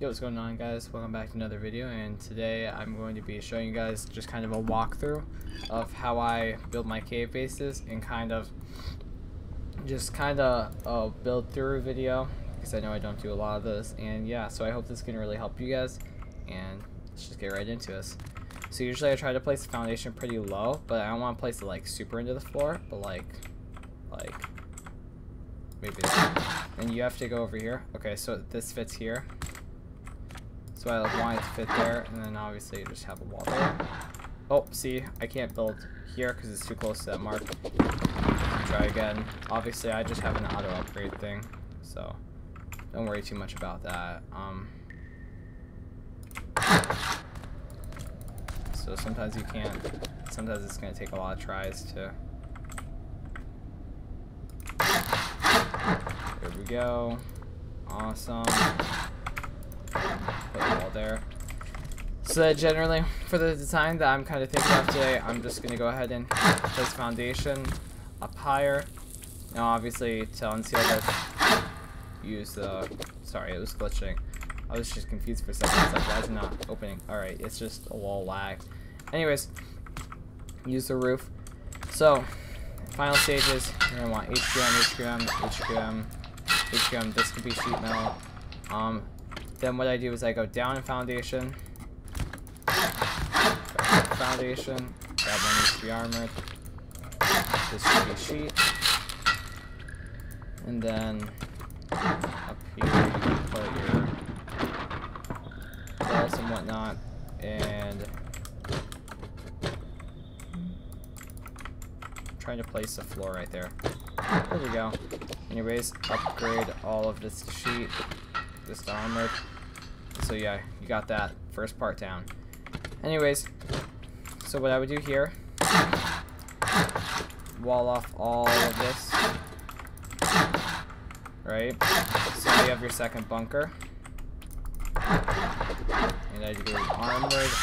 Yo, what's going on, guys? Welcome back to another video, and today I'm going to be showing you guys just kind of a walkthrough of how I build my cave bases and just a build through video, because I know I don't do a lot of this. And yeah, so I hope this can really help you guys, and let's just get right into this. So usually I try to place the foundation pretty low, but I don't want to place it like super into the floor, but like maybe that. And you have to go over here. Okay, so this fits here. So I want it to fit there, and then obviously you just have a wall there. Oh, see, I can't build here because it's too close to that mark. Try again. Obviously, I just have an auto upgrade thing, so don't worry too much about that. So sometimes you can't. Sometimes it's gonna take a lot of tries to. There we go. Awesome. Put it all there. So that generally, for the design that I'm kind of thinking of today, I'm just going to go ahead and place foundation up higher. Now obviously to unseal this, use the, sorry, it was glitching. I was just confused for a second. It's like, why is it not opening? Alright, it's just a wall lag. Anyways, use the roof. So, final stages, you're going to want HQM, this could be sheet metal. Then what I do is I go down in foundation, grab one needs to be armored, this should be sheet, and then up here you can put your walls and whatnot, and I'm trying to place the floor right there. There we go. Anyways, upgrade all of this to sheet. Just armored. So yeah, you got that first part down. Anyways, so what I would do here, wall off all of this, right? So now you have your second bunker, and I do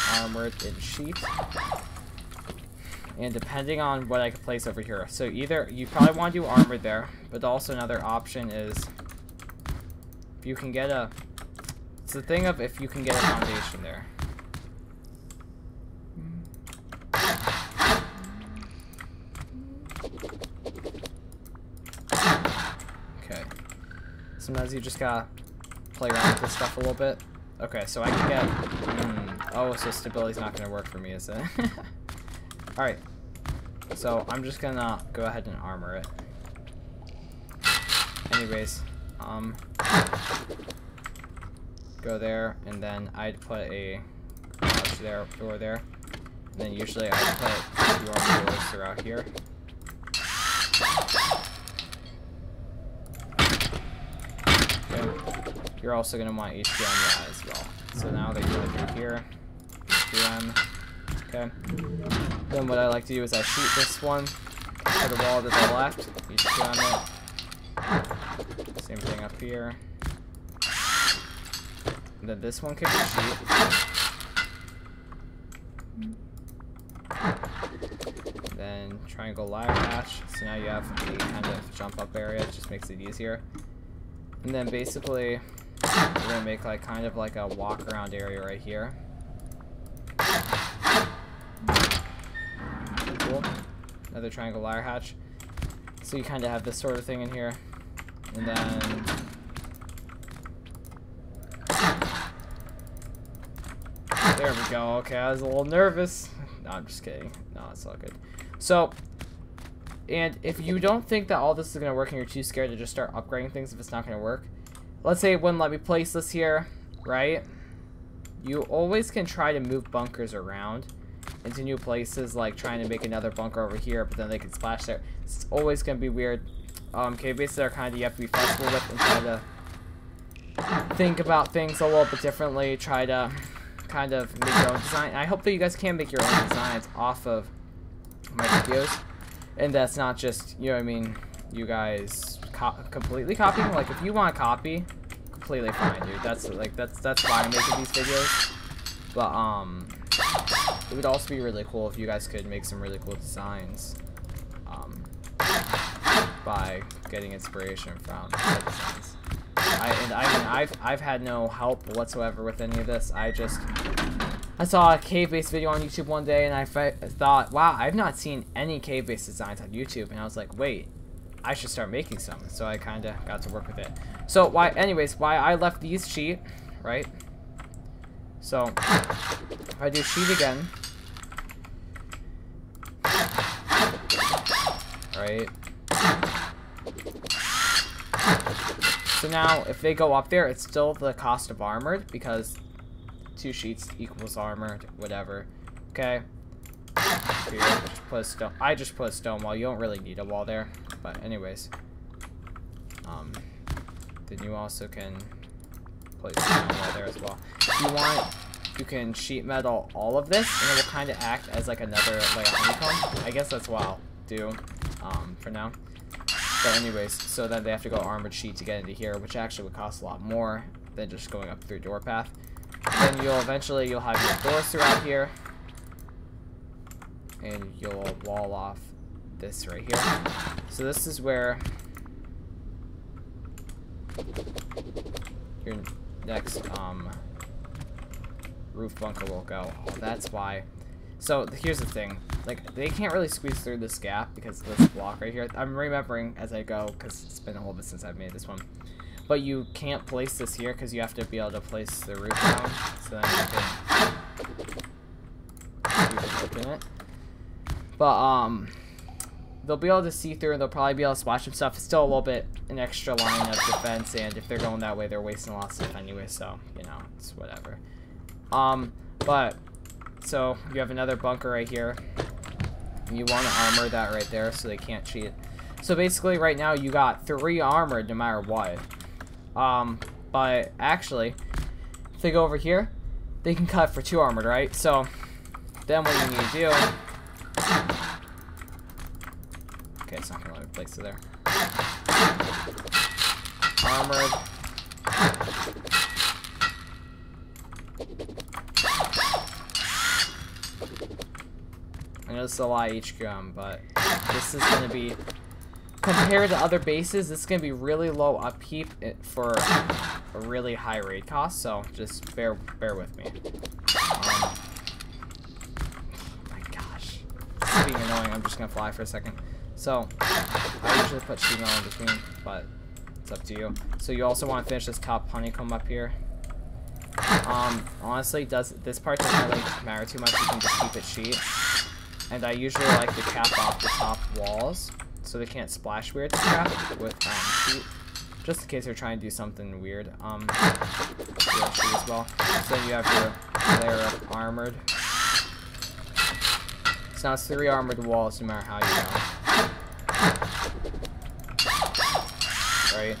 armored, and sheet. And depending on what I can place over here, so either you probably want to do armored there, but also another option is you can get a, it's the thing of if you can get a foundation there. Okay. Sometimes you just gotta play around with this stuff a little bit. Okay, so I can get, oh, so stability's not gonna work for me, is it? Alright. So I'm just gonna go ahead and armor it. Anyways, go there, and then I'd put a garage there, door there, and then usually I'd put your doors throughout here. Okay. You're also going to want HQM as well. So now they go through here, HQM, okay. Then what I like to do is I shoot this one to the wall to the left, HQM it. Same thing up here. And then this one could be sheet. Then triangle ladder hatch. So now you have a kind of jump up area. It just makes it easier. And then basically, we're gonna make like kind of like a walk around area right here. Cool. Another triangle ladder hatch. So you kind of have this sort of thing in here. And then there we go. Okay, I was a little nervous. No, I'm just kidding. No, it's all good. So, and if you don't think that all this is going to work and you're too scared to just start upgrading things if it's not going to work, let's say it wouldn't let me place this here, right? You always can try to move bunkers around into new places, like trying to make another bunker over here, but then they can splash there. It's always going to be weird. Cave bases are kind of, you have to be flexible with and try to think about things a little bit differently, try to kind of make your own design. I hope that you guys can make your own designs off of my videos, and that's not just, you know what I mean, you guys completely copying. Like, if you want to copy, completely fine, dude. That's why I'm making these videos. But it would also be really cool if you guys could make some really cool designs by getting inspiration from my designs. I I've had no help whatsoever with any of this. I saw a cave-based video on YouTube one day, and I thought, wow, I've not seen any cave-based designs on YouTube, and I was like, wait, I should start making some. So I kind of got to work with it. So anyways, why I left these cheat, right? So if I do sheet again, right? So now if they go up there, it's still the cost of armored because 2 sheets equals armored, whatever. Okay. Here, just put a stone. I just put a stone wall. You don't really need a wall there, but anyways. Then you also can place a stone wall there as well. If you want, you can sheet metal all of this, and it will kind of act as like another like a honeycomb. I guess that's what I'll do for now. But anyways, so then they have to go armored sheet to get into here, which actually would cost a lot more than just going up through door path. Then you'll have your doors throughout here, and you'll wall off this right here. So this is where your next roof bunker will go. Oh, that's why. So here's the thing, like they can't really squeeze through this gap because of this block right here. I'm remembering as I go because it's been a little bit since I've made this one. But you can't place this here because you have to be able to place the roof down. So then you can open it. But they'll be able to see through, and they'll probably be able to splash some stuff. It's still a little bit an extra line of defense, and if they're going that way, they're wasting a lot of stuff anyway. So you know, it's whatever. But so you have another bunker right here. You want to armor that right there so they can't cheat. So basically, right now you got 3 armored no matter what. But actually, if they go over here, they can cut for 2 armored, right? So then what you need to do. Okay, it's not gonna let me place it there. Armored. I know this is a lot of HQM, but this is gonna be, compared to other bases, this is going to be really low upkeep for a really high raid cost, so just bear with me. Oh my gosh. This is being annoying. I'm just going to fly for a second. So, I usually put sheet metal in between, but it's up to you. So you also want to finish this top honeycomb up here. Honestly, this part doesn't really matter too much. You can just keep it sheet. And I usually like to cap off the top walls, so they can't splash weird crap with sheet, just in case they're trying to do something weird. Sheet as well. So you have your layer of armored. So now it's 3 armored walls, no matter how you go. Right?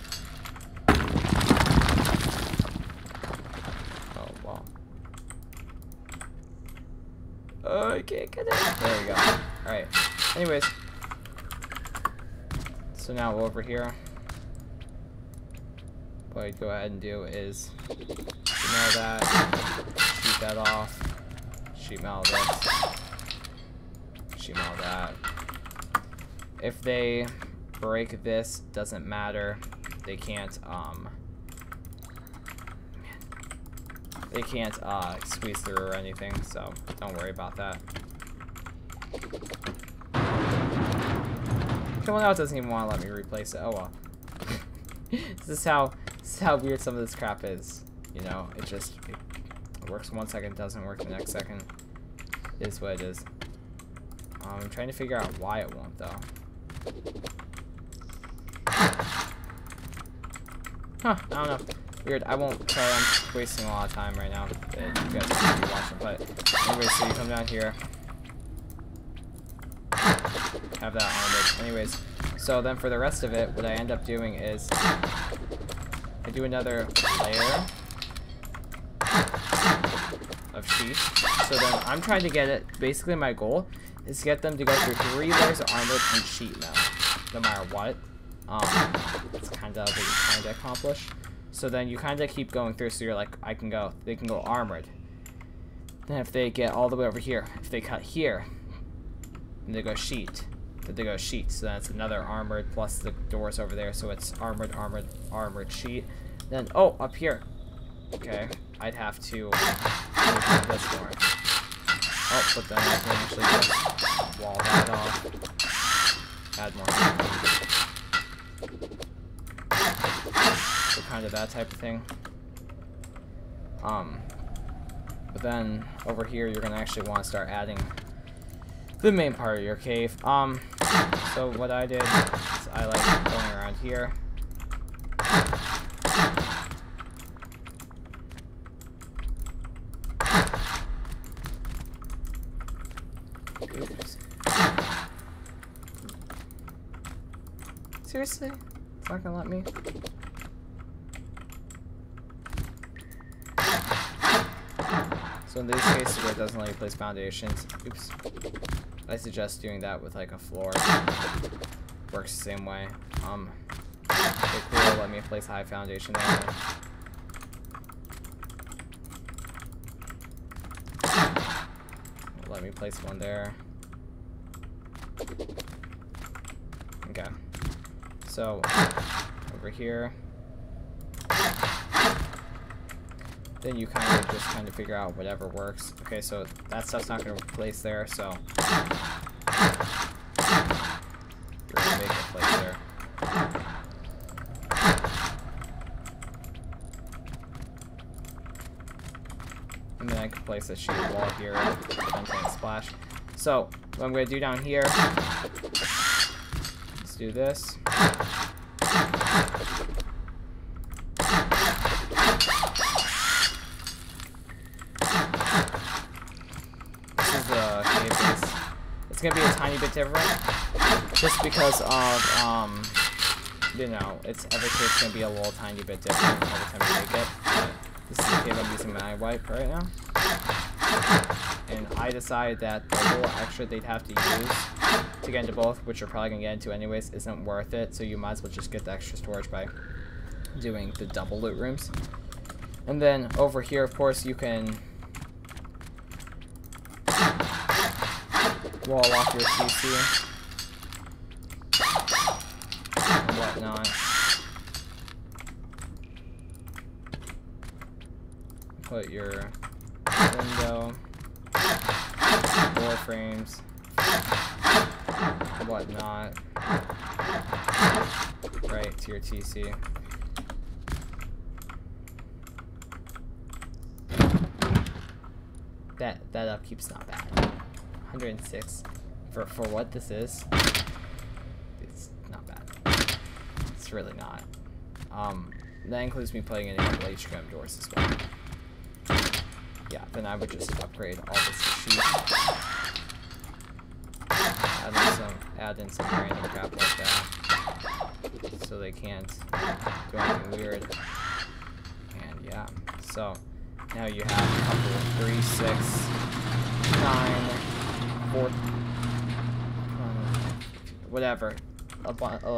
Oh wow. Oh, I can't get it. There we go. All right. Anyways. So now over here, what I'd go ahead and do is sheet metal that, sheet that off, sheet metal this, sheet metal that. If they break this, doesn't matter. They can't squeeze through or anything, so don't worry about that. Well, now it doesn't even want to let me replace it. Oh well. This is how weird some of this crap is. You know, it works 1 second, doesn't work the next second. It is what it is. I'm trying to figure out why it won't though. Huh, I don't know. Weird. I won't try. I'm wasting a lot of time right now. You guys can be watching, but anyway, so you come down here. Have that armored. Anyways, so then for the rest of it, what I end up doing is I do another layer of sheet. So then I'm trying to get it, basically my goal is to get them to go through 3 layers of armored and sheet metal, no matter what. It's kind of what you're trying to accomplish. So then you kind of keep going through, so you're like, they can go armored. Then if they get all the way over here, if they cut here, and they go sheet, then they go sheet. So that's another armored plus the doors over there. So it's armored, armored, armored sheet. Then, oh, up here. Okay, I'd have to move this more. Oh, but then I can actually just wall that off. Add more. So kind of that type of thing. But then over here, you're gonna actually want to start adding the main part of your cave. So what I did is I like going around here. Oops. Seriously? It's not gonna let me? So in these cases where it doesn't let you place foundations, oops, I suggest doing that with like a floor. Works the same way. Okay, cool, let me place a high foundation there. Let me place one there. Okay. So, over here. Then you kind of figure out whatever works. Okay, so that stuff's not going to place there, so you're going to make it place there. And then I can place a sheet wall here, prevent any splash. So, what I'm going to do down here, let's do this. It's gonna be a tiny bit different, just because of, you know, every cave's gonna be a little tiny bit different every time you make it. But this is the cave I'm using my wipe right now, and I decided that the little extra they'd have to use to get into both, which you're probably gonna get into anyways, isn't worth it. So you might as well just get the extra storage by doing the double loot rooms. And then over here, of course, you can wall off your PC and whatnot. Put your window, door frames, whatnot, right to your TC. That upkeep's not bad. 106 for what this is. It's not bad. It's really not. That includes me putting in a couple HQM doors as well. Yeah, then I would just upgrade all this sheet. Add in some random crap like that, so they can't do anything weird. And yeah, so now you have a couple of 3, 6, 9, 4, whatever,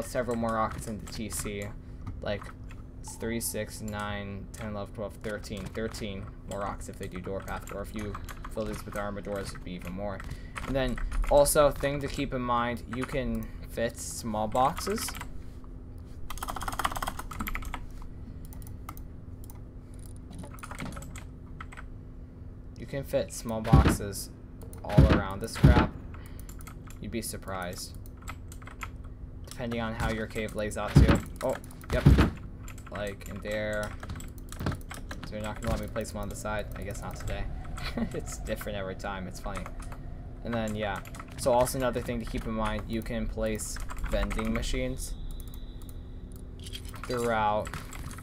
several more rockets into TC, like it's 3, 6, 9, 10, 11, 12, 13 more rockets if they do door path, or if you fill these with armor doors, it'd be even more. And then also, thing to keep in mind, you can fit small boxes. You can fit small boxes all around this crap. You'd be surprised. Depending on how your cave lays out too. Oh, yep. Like in there. So you're not gonna let me place one on the side? I guess not today. It's different every time, it's funny. And then yeah. So also another thing to keep in mind, you can place vending machines throughout.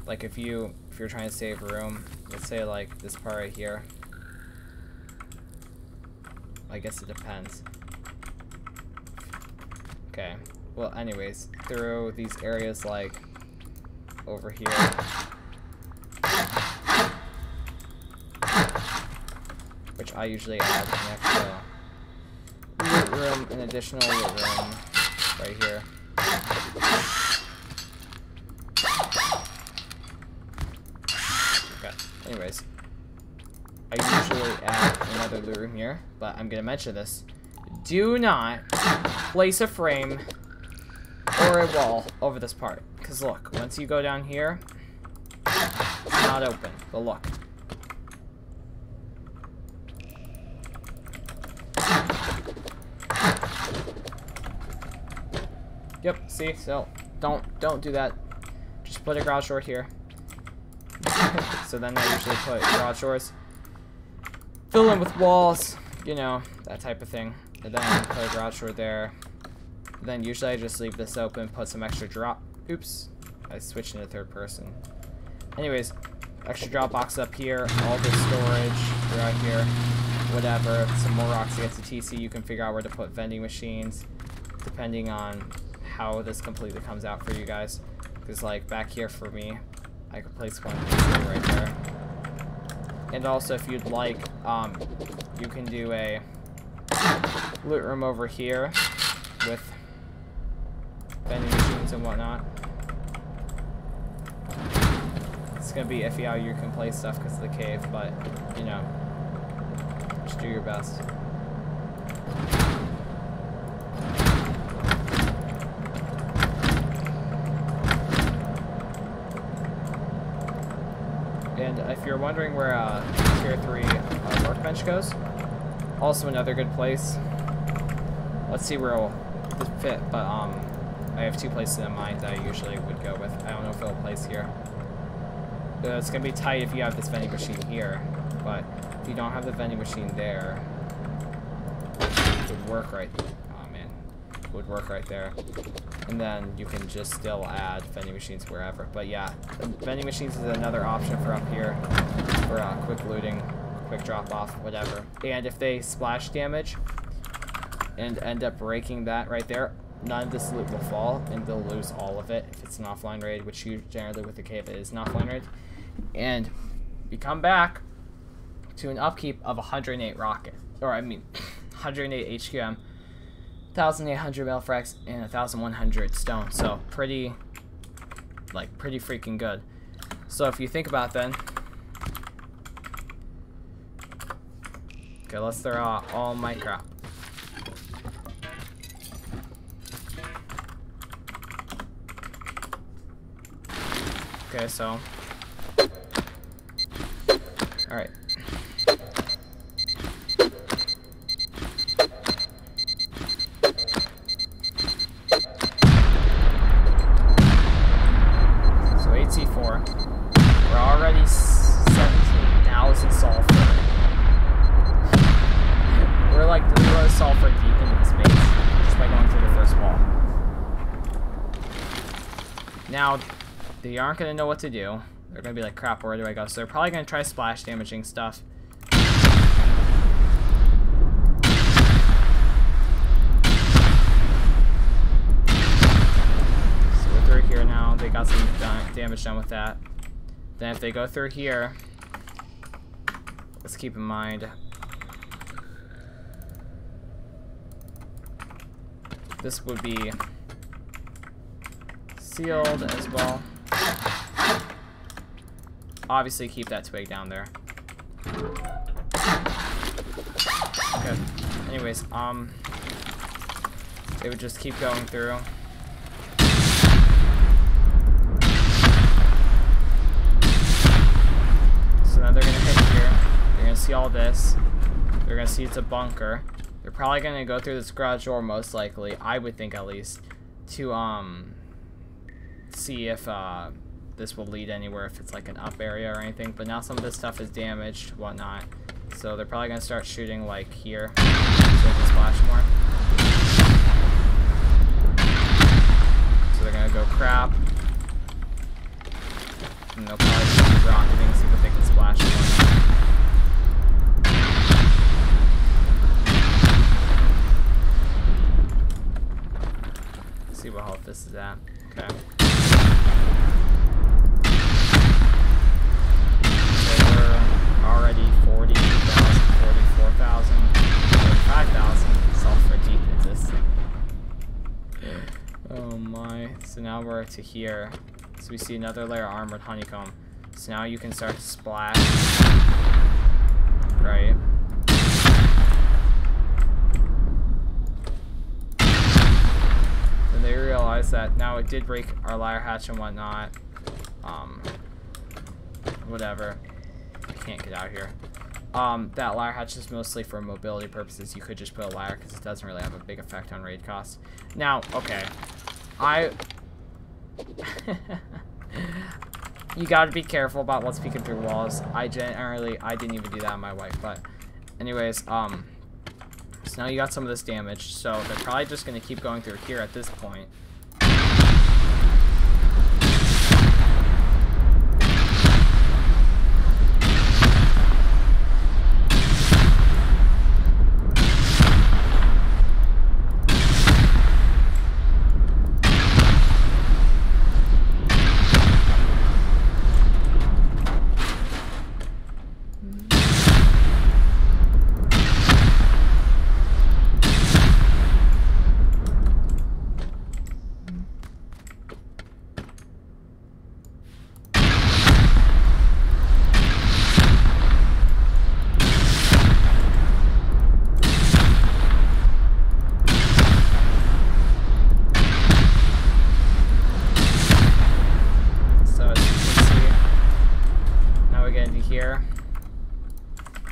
Like if you're trying to save room, let's say like this part right here. I guess it depends. Okay. Well, anyways, through these areas like over here. Which I usually add an extra loot room, an additional loot room right here. Okay. Anyways. I usually add another loot room here, but I'm gonna mention this. Do not place a frame or a wall over this part. Because look, once you go down here, It's not open, but look. Yep, see, so don't do that. Just put a garage door here. So then I usually put garage doors. Fill in with walls, you know, that type of thing. And then put a garage door there. And then usually I just leave this open, put some extra drop. Oops, I switched into third person. Anyways, extra drop box up here, all this storage right here, whatever. Some more rocks to get to TC. You can figure out where to put vending machines, depending on how this completely comes out for you guys. Because like back here for me, I could place one right there. And also if you'd like, you can do a loot room over here with vending machines and whatnot. It's gonna be iffy how you can place stuff because of the cave, but you know, just do your best. And if you're wondering where Tier 3 workbench goes, also another good place. Let's see where it'll fit, but I have two places in mind that I usually would go with. I don't know if it'll place here. It's gonna be tight if you have this vending machine here, but if you don't have the vending machine there, it would work right. Oh man, it would work right there. And then you can just still add vending machines wherever. But yeah, vending machines is another option for up here for quick looting, quick drop off, whatever. And if they splash damage and end up breaking that right there, none of this loot will fall and they'll lose all of it if it's an offline raid, which you generally with the cave it is an offline raid. And you come back to an upkeep of 108 rocket, or I mean 108 HQM. 1,800 Malfrax and 1,100 stone, so pretty freaking good. So if you think about then, okay, let's throw out all my crap. Okay, so, all right. We're already 17,000 sulfur. We're like 3 rows sulfur deep into this base just by going through the first wall. Now, they aren't going to know what to do. They're going to be like, crap, where do I go? So they're probably going to try splash damaging stuff. So we're through here now. They got some damage done with that. Then if they go through here, let's keep in mind this would be sealed as well. Obviously keep that twig down there. Okay. Anyways, they would just keep going through. So then they're gonna hit here. They're gonna see all this. They're gonna see it's a bunker. They're probably gonna go through this garage door most likely, I would think at least, to see if this will lead anywhere, if it's like an up area or anything. But now some of this stuff is damaged, whatnot. So they're probably gonna start shooting like here, so they can splash more. So they're gonna go crap. And they'll probably keep rocketing, see what they can splash more. See what health this is at. Okay. So we're already 40,000, 44,000, 45,000 sulfur deep into this. Oh my. So now we're to here. So we see another layer of armored honeycomb. So now you can start to splash. Right. Then they realize that now it did break our liar hatch and whatnot. whatever. I can't get out here. That ladder hatch is mostly for mobility purposes. You could just put a ladder because it doesn't really have a big effect on raid costs. Now, okay. You gotta be careful about what's peeking through walls. I didn't even do that on my wife, but anyways, so now you got some of this damage, so they're probably just gonna keep going through here at this point.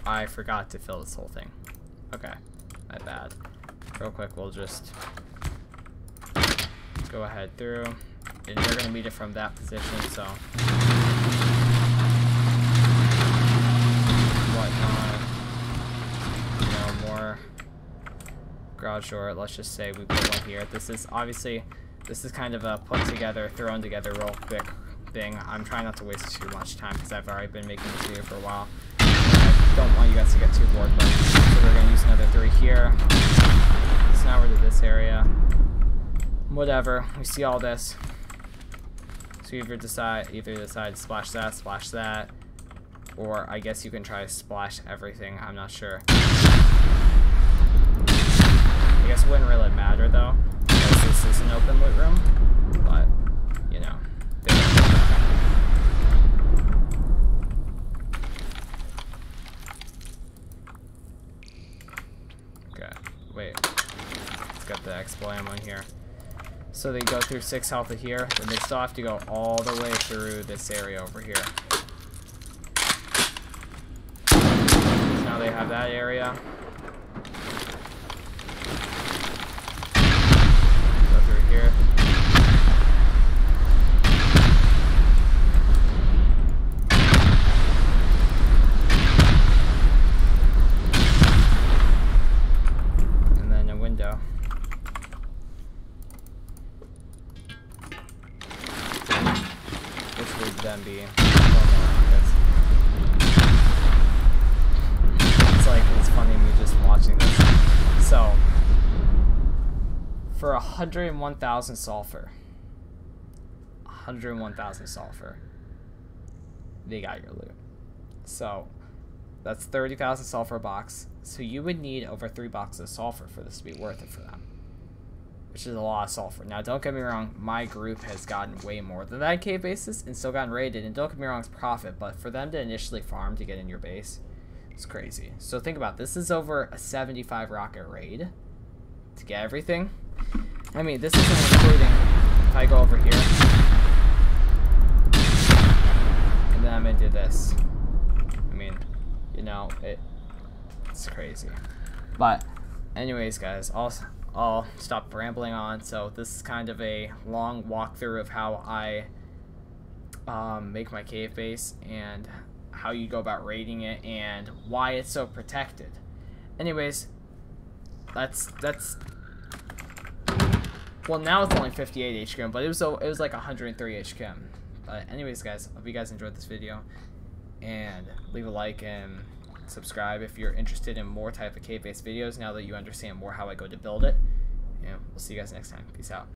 I forgot to fill this whole thing. Okay, my bad. Real quick, we'll just go ahead through, and you're gonna meet it from that position, so whatnot. You know, more garage door. Let's just say we put one here. This is obviously, this is kind of a put together, thrown together real quick thing. I'm trying not to waste too much time because I've already been making this video for a while. Don't want you guys to get too bored, but so we're gonna use another 3 here. So now we're to this area. Whatever, we see all this. So either decide to splash that, or I guess you can try to splash everything. I'm not sure. I guess it wouldn't really matter though, because this is an open loot room. But you know, they don't know that. Wait, let's get the expo ammo in here. So they go through 6 health here, then they still have to go all the way through this area over here. So now they have that area. Go through here. Them be it's funny me just watching this. So for 101,000 sulfur, they got your loot. So that's 30,000 sulfur a box. So you would need over 3 boxes of sulfur for this to be worth it for them, which is a lot of sulfur. Now, don't get me wrong, my group has gotten way more than that cave basis and still gotten raided, and don't get me wrong, it's profit, but for them to initially farm to get in your base, it's crazy. So think about it. This is over a 75 rocket raid to get everything. I mean, this isn't including, if I go over here, and then I'm gonna do this. I mean, you know, it's crazy. But anyways, guys, I'll stop rambling on. So this is kind of a long walkthrough of how I make my cave base and how you go about raiding it and why it's so protected. Anyways, that's well, now it's only 58 HQM, but it was like 103 HQM. But anyways, guys, hope you guys enjoyed this video, and leave a like and subscribe if you're interested in more type of cave-based videos now that you understand more how I go to build it. And we'll see you guys next time. Peace out.